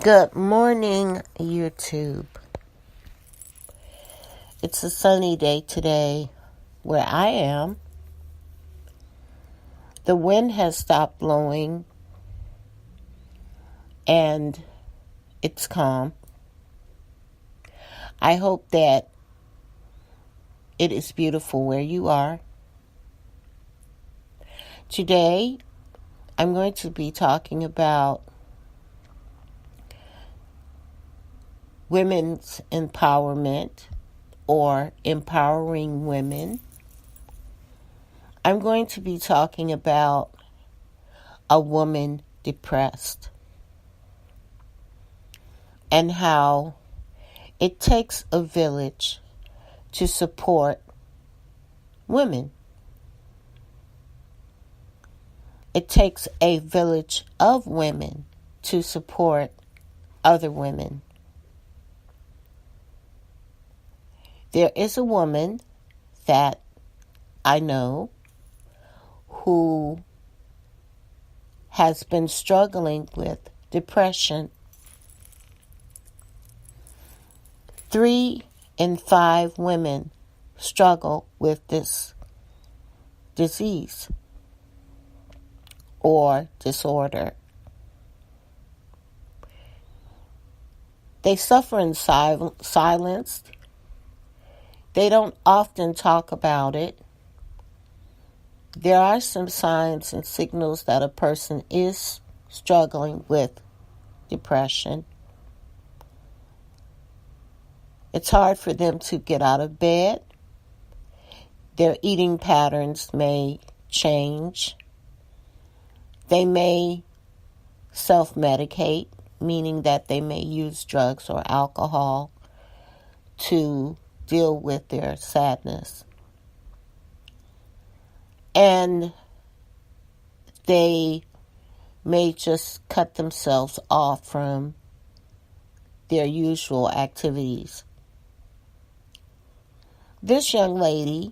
Good morning, YouTube. It's a sunny day today where I am. The wind has stopped blowing and it's calm. I hope that it is beautiful where you are. Today, I'm going to be talking about women's empowerment or empowering women. I'm going to be talking about a woman depressed and how it takes a village to support women. It takes a village of women to support other women. There is a woman that I know who has been struggling with depression. 3 in 5 women struggle with this disease or disorder. They suffer in silence. They don't often talk about it. There are some signs and signals that a person is struggling with depression. It's hard for them to get out of bed. Their eating patterns may change. They may self-medicate, meaning that they may use drugs or alcohol to deal with their sadness. And they may just cut themselves off from their usual activities. This young lady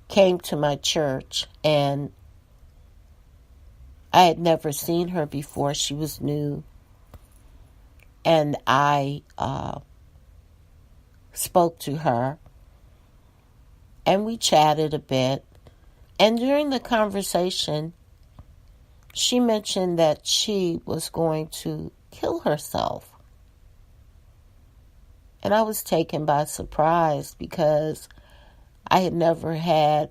came to my church, and I had never seen her before. She was new. And I spoke to her, and we chatted a bit. And during the conversation, she mentioned that she was going to kill herself. And I was taken by surprise because I had never had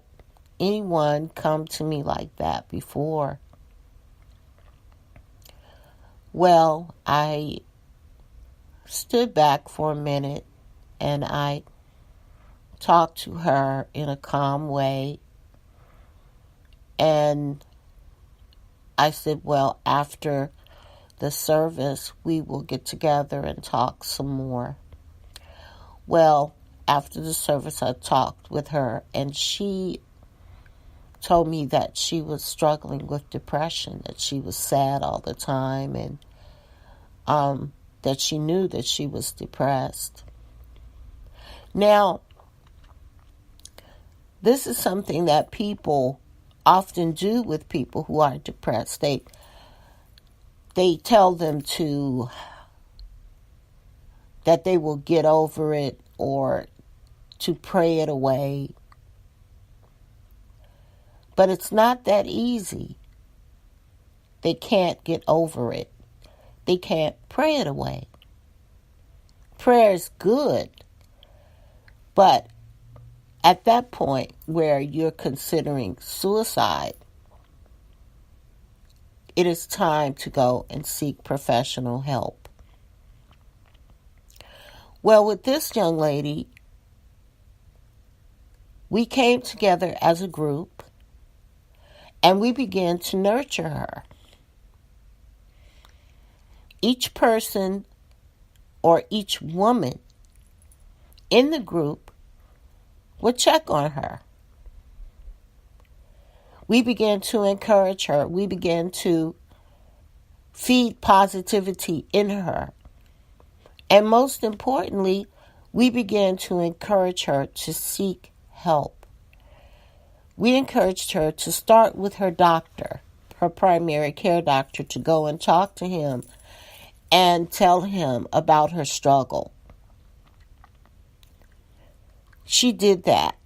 anyone come to me like that before. Well, I stood back for a minute and I talked to her in a calm way. And I said, well, after the service, we will get together and talk some more. Well, after the service, I talked with her, and she told me that she was struggling with depression, that she was sad all the time, and that she knew that she was depressed. Now, this is something that people often do with people who are depressed. They tell them that they will get over it or to pray it away. But it's not that easy. They can't get over it. They can't pray it away. Prayer is good, but at that point where you're considering suicide, it is time to go and seek professional help. Well, with this young lady, we came together as a group and we began to nurture her. Each person or each woman in the group would check on her. We began to encourage her. We began to feed positivity in her. And most importantly, we began to encourage her to seek help. We encouraged her to start with her doctor, her primary care doctor, to go and talk to him and tell him about her struggle. She did that.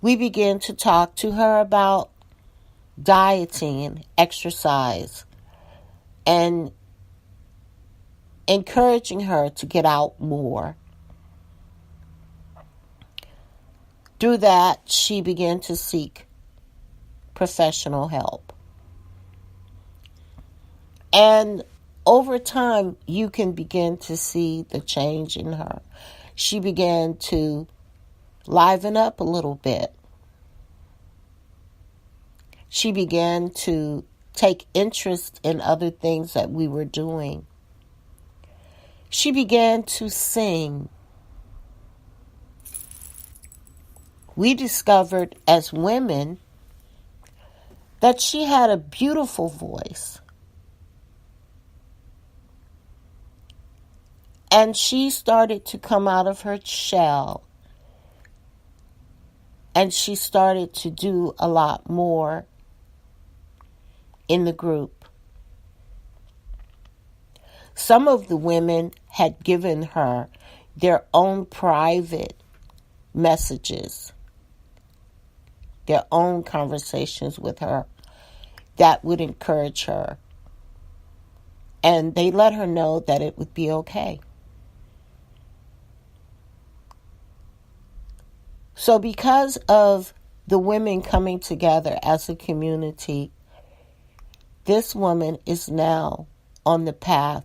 We began to talk to her about dieting and exercise and encouraging her to get out more. Through that, she began to seek professional help. And over time, you can begin to see the change in her. She began to liven up a little bit. She began to take interest in other things that we were doing. She began to sing. We discovered as women that she had a beautiful voice. And she started to come out of her shell. And she started to do a lot more in the group. Some of the women had given her their own private messages, their own conversations with her that would encourage her. And they let her know that it would be okay. So because of the women coming together as a community, this woman is now on the path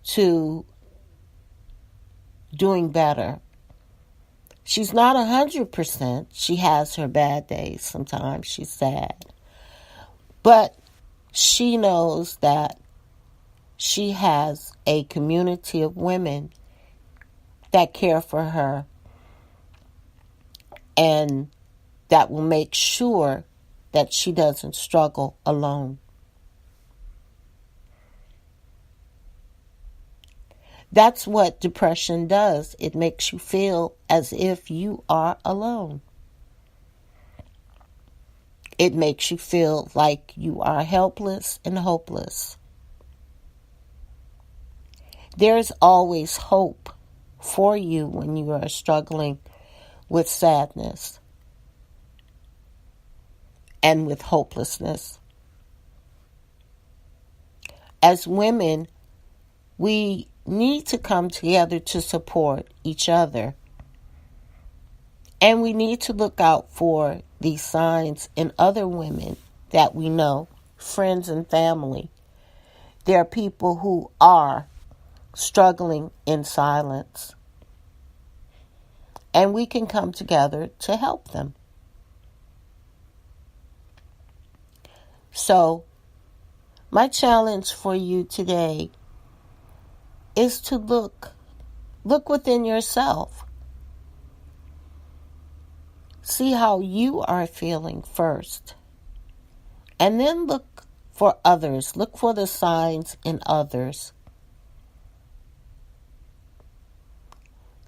to doing better. She's not 100%. She has her bad days. Sometimes she's sad. But she knows that she has a community of women that care for her and that will make sure that she doesn't struggle alone. That's what depression does. It makes you feel as if you are alone. It makes you feel like you are helpless and hopeless. There's always hope for you when you are struggling with sadness and with hopelessness. As women, we need to come together to support each other. And we need to look out for these signs in other women that we know, friends and family. There are people who are struggling in silence. And we can come together to help them. So, my challenge for you today is to look within yourself. See how you are feeling first. And then look for others. Look for the signs in others.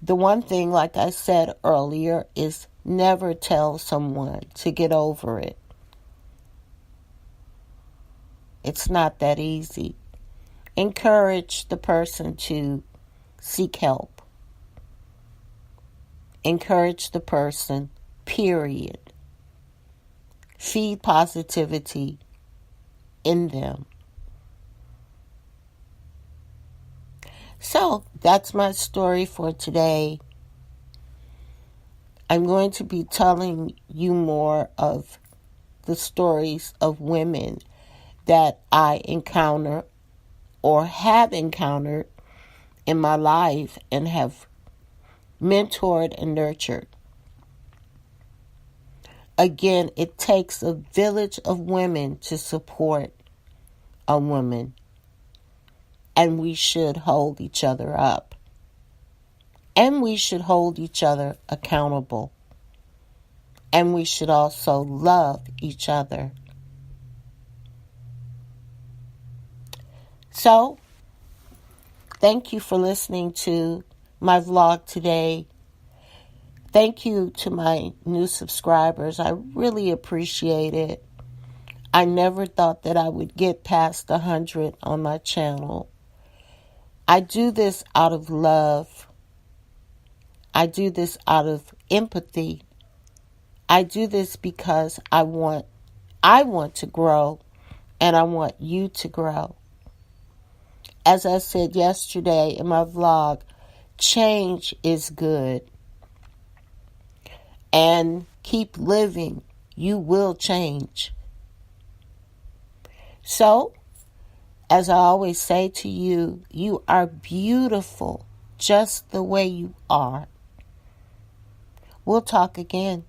The one thing, like I said earlier, is never tell someone to get over it. It's not that easy. Encourage the person to seek help. Encourage the person, period. Feed positivity in them. So, that's my story for today. I'm going to be telling you more of the stories of women that I encounter or have encountered in my life and have mentored and nurtured. Again, it takes a village of women to support a woman. And we should hold each other up. And we should hold each other accountable. And we should also love each other. So, thank you for listening to my vlog today. Thank you to my new subscribers. I really appreciate it. I never thought that I would get past 100 on my channel. I do this out of love. I do this out of empathy. I do this because I want to grow, and I want you to grow. As I said yesterday in my vlog, change is good. And keep living. You will change. So, as I always say to you, you are beautiful just the way you are. We'll talk again.